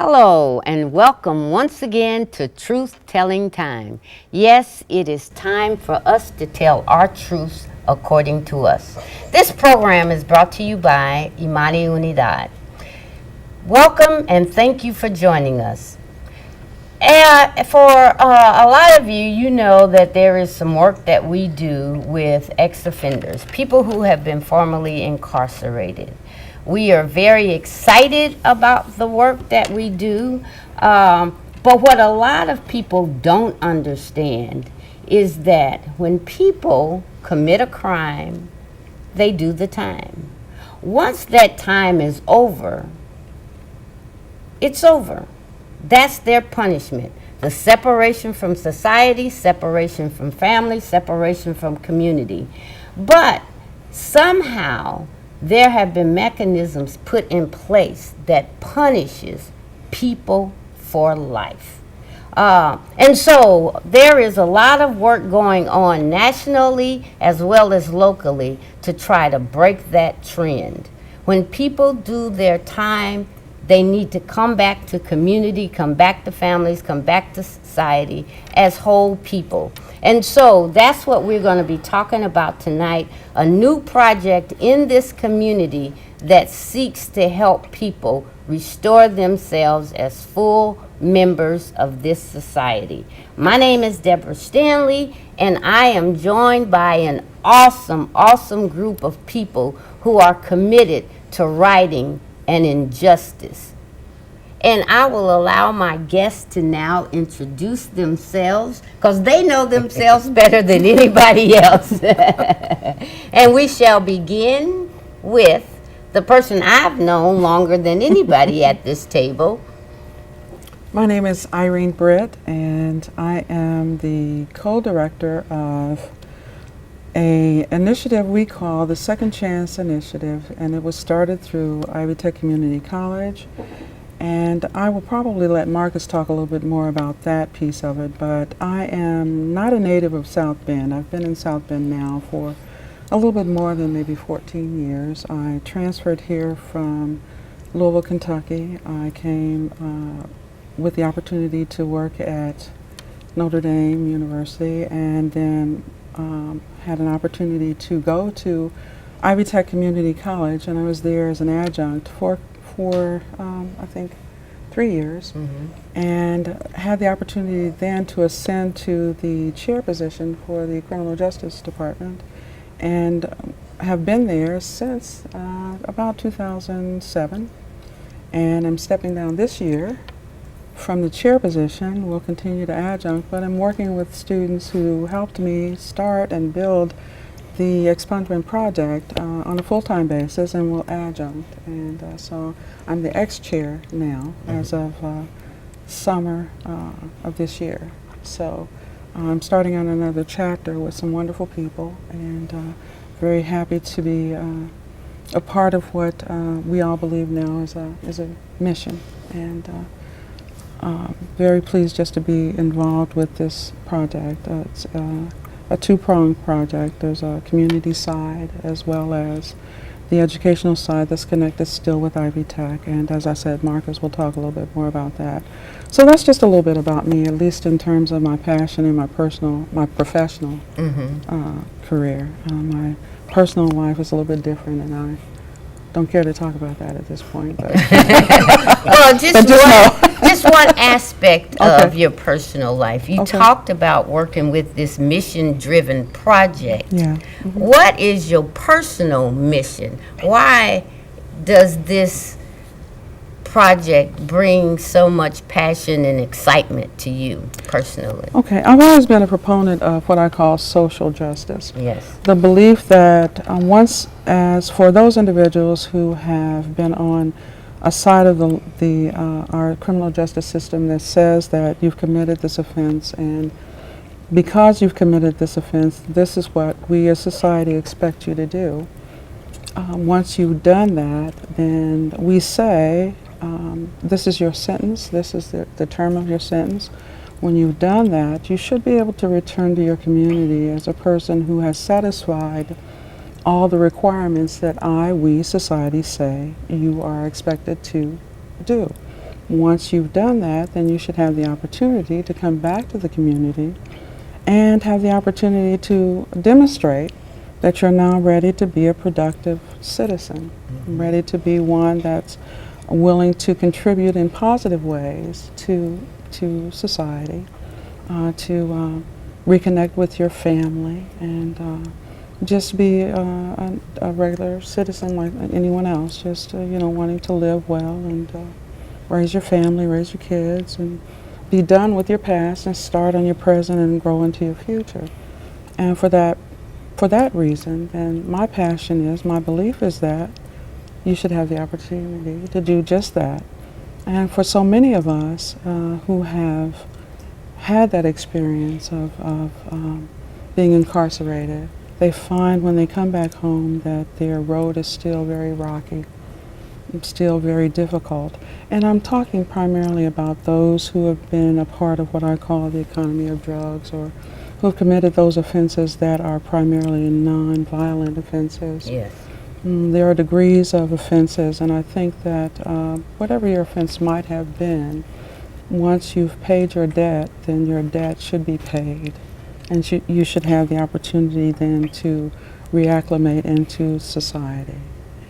Hello and welcome once again to Truth Telling Time. Yes, it is time for us to tell our truths according to us. This program is brought to you by Imani Unidad. Welcome and thank you for joining us. For a lot of you, you know that there is some work that we do with ex-offenders, people who have been formerly incarcerated. We are very excited about the work that we do, but what a lot of people don't understand is that when people commit a crime, they do the time. Once that time is over, it's over. That's their punishment. The separation from society, separation from family, separation from community. But somehow there have been mechanisms put in place that punishes people for life. And so there is a lot of work going on nationally as well as locally to try to break that trend. When people do their time, they need to come back to community, come back to families, come back to society as whole people. And so that's what we're going to be talking about tonight, a new project in this community that seeks to help people restore themselves as full members of this society. My name is Deborah Stanley, and I am joined by an awesome group of people who are committed to righting an injustice. And I will allow my guests to now introduce themselves because they know themselves better than anybody else. And we shall begin with the person I've known longer than anybody at this table. My name is Irene Britt, and I am the co-director of an initiative we call the Second Chance Initiative, and it was started through Ivy Tech Community College. And I will probably let Marcus talk a little bit more about that piece of it, but I am not a native of South Bend. I've been in South Bend now for a little bit more than maybe 14 years. I transferred here from Louisville, Kentucky. I came with the opportunity to work at Notre Dame University, and then had an opportunity to go to Ivy Tech Community College, and I was there as an adjunct for I think 3 years, and had the opportunity then to ascend to the chair position for the Criminal Justice Department, and have been there since about 2007, and I'm stepping down this year from the chair position. We'll continue to adjunct, but I'm working with students who helped me start and build the Expungement project on a full-time basis, and will adjunct. And so I'm the ex-chair now as of summer of this year. So I'm starting on another chapter with some wonderful people, and very happy to be a part of what we all believe now is a mission. And very pleased just to be involved with this project. It's a two-pronged project. There's a community side as well as the educational side that's connected still with Ivy Tech. And as I said, Marcus will talk a little bit more about that. So that's just a little bit about me, at least in terms of my passion and my professional career. My personal life is a little bit different, and I don't care to talk about that at this point. But Well, just one aspect of your personal life. You talked about working with this mission-driven project. Yeah. What is your personal mission? Why does this project bring so much passion and excitement to you personally? Okay, I've always been a proponent of what I call social justice. Yes. The belief that as for those individuals who have been on a side of our criminal justice system that says that you've committed this offense, and because you've committed this offense, this is what we as society expect you to do. Once you've done that, then we say, this is your sentence, this is the term of your sentence. When you've done that, you should be able to return to your community as a person who has satisfied all the requirements that we, society, say you are expected to do. Once you've done that, then you should have the opportunity to come back to the community and have the opportunity to demonstrate that you're now ready to be a productive citizen, ready to be one that's willing to contribute in positive ways to society, to reconnect with your family, and just be a regular citizen like anyone else, just wanting to live well and raise your family, raise your kids, and be done with your past and start on your present and grow into your future. And for that reason, then my belief is that you should have the opportunity to do just that. And for so many of us who have had that experience of being incarcerated, they find when they come back home that their road is still very rocky, still very difficult. And I'm talking primarily about those who have been a part of what I call the economy of drugs, or who have committed those offenses that are primarily non-violent offenses. Yes. There are degrees of offenses, and I think that whatever your offense might have been, once you've paid your debt, then your debt should be paid. And you should have the opportunity then to reacclimate into society.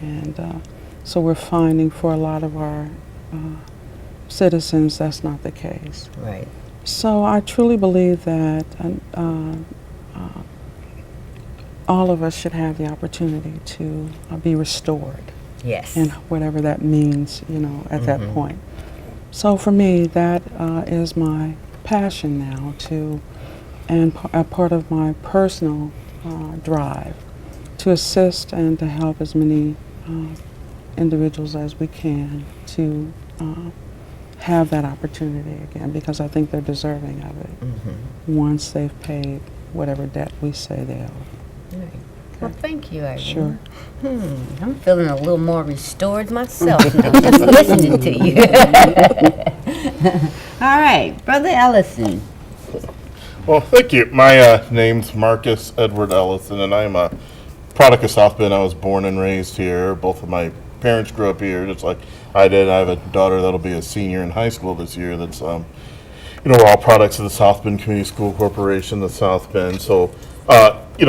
And so we're finding for a lot of our citizens that's not the case. Right. So I truly believe that all of us should have the opportunity to be restored. Yes. And whatever that means, at that point. So for me, that is my passion now and a part of my personal drive to assist and to help as many individuals as we can to have that opportunity again, because I think they're deserving of it once they've paid whatever debt we say they owe. Right. Well, thank you, Irene. Sure. I'm feeling a little more restored myself now, just listening to you. All right, Brother Ellison. Well, thank you. My name's Marcus Edward Ellison, and I'm a product of South Bend. I was born and raised here. Both of my parents grew up here, just like I did. I have a daughter that'll be a senior in high school this year. That's, we're all products of the South Bend Community School Corporation, the South Bend. So,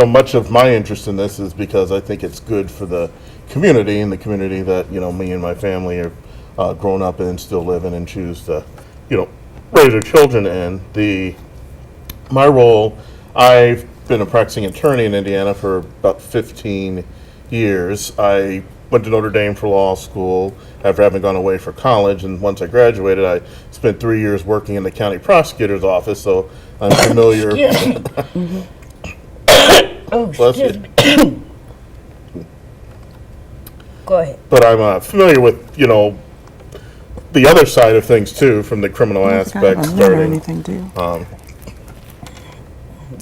much of my interest in this is because I think it's good for the community, and the community that, me and my family are grown up in and still live in and choose to, raise our children in. My role, I've been a practicing attorney in Indiana for about 15 years. I went to Notre Dame for law school after having gone away for college, and once I graduated, I spent 3 years working in the county prosecutor's office, so I'm familiar. Bless you. Go ahead. But I'm familiar with, the other side of things too, from the criminal aspect, starting. Anything, do you?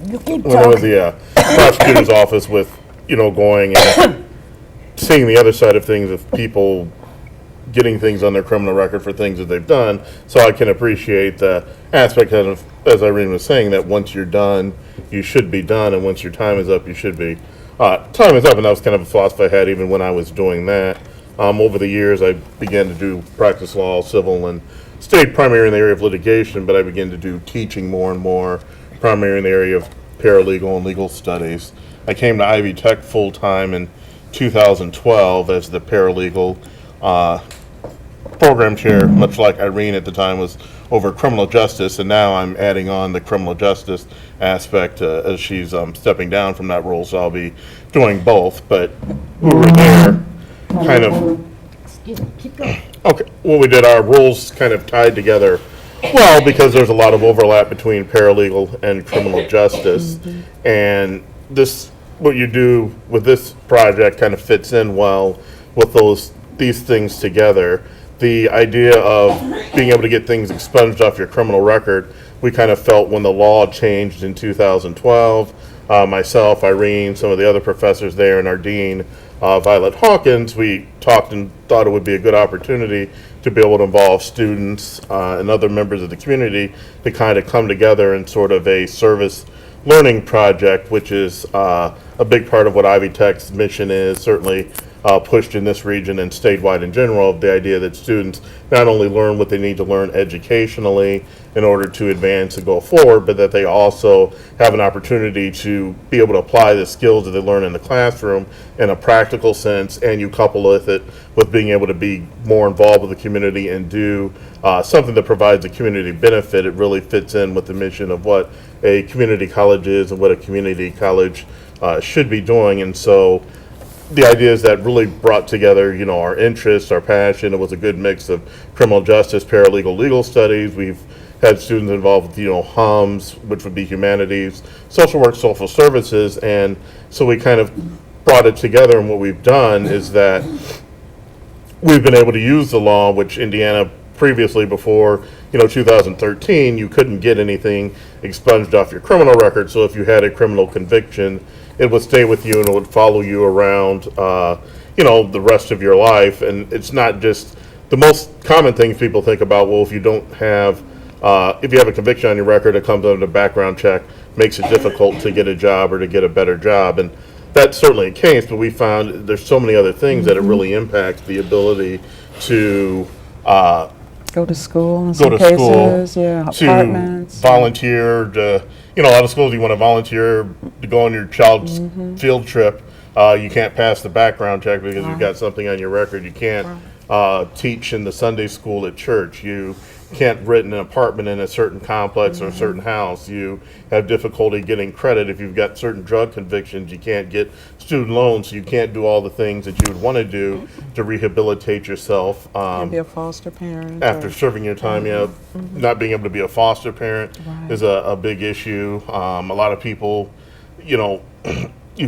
You keep When I was the prosecutor's office with, going and seeing the other side of things of people getting things on their criminal record for things that they've done, so I can appreciate the aspect of, as Irene was saying, that once you're done, you should be done, and once your time is up, you should be. Time is up, and that was kind of a philosophy I had even when I was doing that. Over the years, I began to do practice law, civil, and stayed primarily in the area of litigation, but I began to do teaching more and more, primarily in the area of paralegal and legal studies. I came to Ivy Tech full-time in 2012 as the paralegal program chair, much like Irene at the time was over criminal justice, and now I'm adding on the criminal justice aspect as she's stepping down from that role, so I'll be doing both. But we were there kind of, Excuse me, keep going. okay, well, we did our roles kind of tied together well, because there's a lot of overlap between paralegal and criminal justice, and this, what you do with this project kind of fits in well with these things together. The idea of being able to get things expunged off your criminal record, we kind of felt when the law changed in 2012, myself, Irene, some of the other professors there, and our dean, Violet Hawkins, we talked and thought it would be a good opportunity to be able to involve students and other members of the community to kind of come together in sort of a service learning project, which is a big part of what Ivy Tech's mission is. Certainly pushed in this region and statewide in general, of the idea that students not only learn what they need to learn educationally in order to advance and go forward, but that they also have an opportunity to be able to apply the skills that they learn in the classroom in a practical sense, and you couple with it with being able to be more involved with the community and do something that provides a community benefit. It really fits in with the mission of what a community college is and what a community college should be doing. And so the ideas that really brought together, our interests, our passion. It was a good mix of criminal justice, paralegal, legal studies. We've had students involved with, HUMS, which would be humanities, social work, social services. And so we kind of brought it together, and what we've done is that we've been able to use the law, which Indiana previously, before 2013, you couldn't get anything expunged off your criminal record. So if you had a criminal conviction, it would stay with you and it would follow you around, the rest of your life. And it's not just the most common things people think about. Well, if you have a conviction on your record, it comes under a background check, makes it difficult to get a job or to get a better job. And that's certainly the case, but we found there's so many other things that it really impacts the ability to go to school in go some to cases, school, to apartments. volunteer, a lot of schools you want to volunteer to go on your child's field trip. You can't pass the background check because you've got something on your record. You can't teach in the Sunday school at church. You can't rent an apartment in a certain complex or a certain house. You have difficulty getting credit if you've got certain drug convictions. You can't get student loans, so you can't do all the things that you would want to do to rehabilitate yourself. And be a foster parent. After serving your time, not being able to be a foster parent is a big issue. A lot of people, you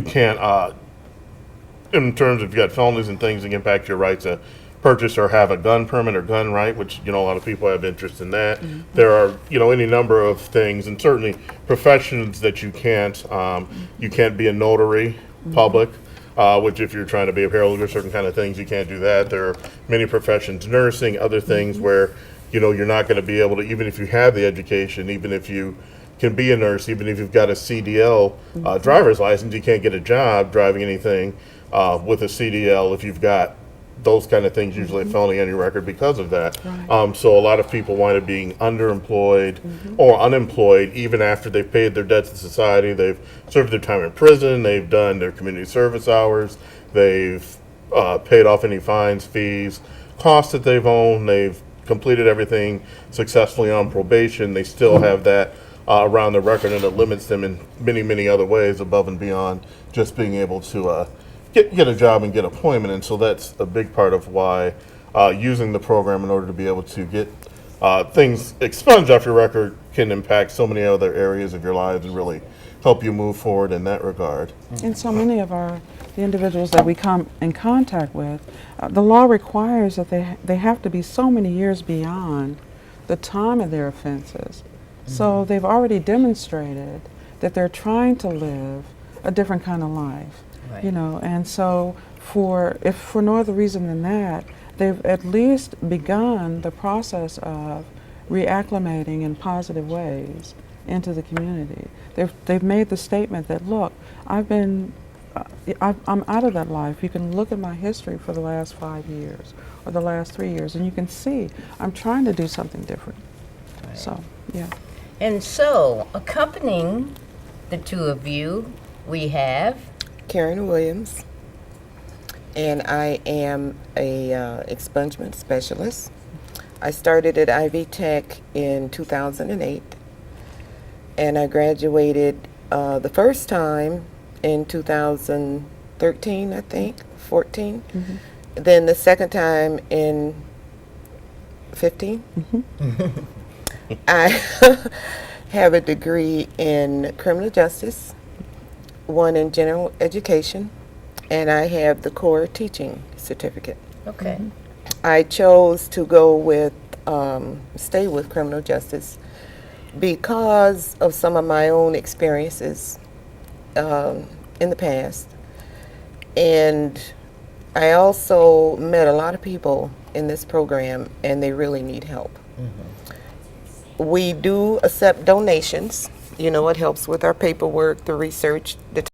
can't, in terms of you've got felonies and things that impact your right to purchase or have a gun permit or gun right, which a lot of people have interest in that. There are any number of things, and certainly professions that you can't be a notary public, which if you're trying to be a paralegal, certain kind of things you can't do that. There are many professions, nursing, other things where you're not going to be able to, even if you have the education, even if you can be a nurse, even if you've got a CDL driver's license, you can't get a job driving anything with a CDL if you've got those kind of things, usually a felony on your record because of that. So a lot of people wind up being underemployed or unemployed even after they've paid their debts to society. They've served their time in prison, they've done their community service hours, they've paid off any fines, fees, costs that they've owned, they've completed everything successfully on probation. They still have that around their record, and it limits them in many, many other ways above and beyond just being able to get a job and get employment. And so that's a big part of why using the program in order to be able to get things expunged off your record can impact so many other areas of your lives and really help you move forward in that regard. And so many of the individuals that we come in contact with, the law requires that they have to be so many years beyond the time of their offenses. So they've already demonstrated that they're trying to live a different kind of life. And so if for no other reason than that, they've at least begun the process of reacclimating in positive ways into the community. They've made the statement that, look, I'm out of that life. You can look at my history for the last 5 years or the last 3 years, and you can see I'm trying to do something different. So, yeah. And so, accompanying the two of you, we have Karen Williams, and I am a expungement specialist. I started at Ivy Tech in 2008, and I graduated the first time in 2013, I think, 14. Then the second time in 15. I have a degree in criminal justice, one in general education, and I have the core teaching certificate. okay. I chose to stay with criminal justice because of some of my own experiences in the past. And I also met a lot of people in this program, and they really need help. We do accept donations. It helps with our paperwork, the research, the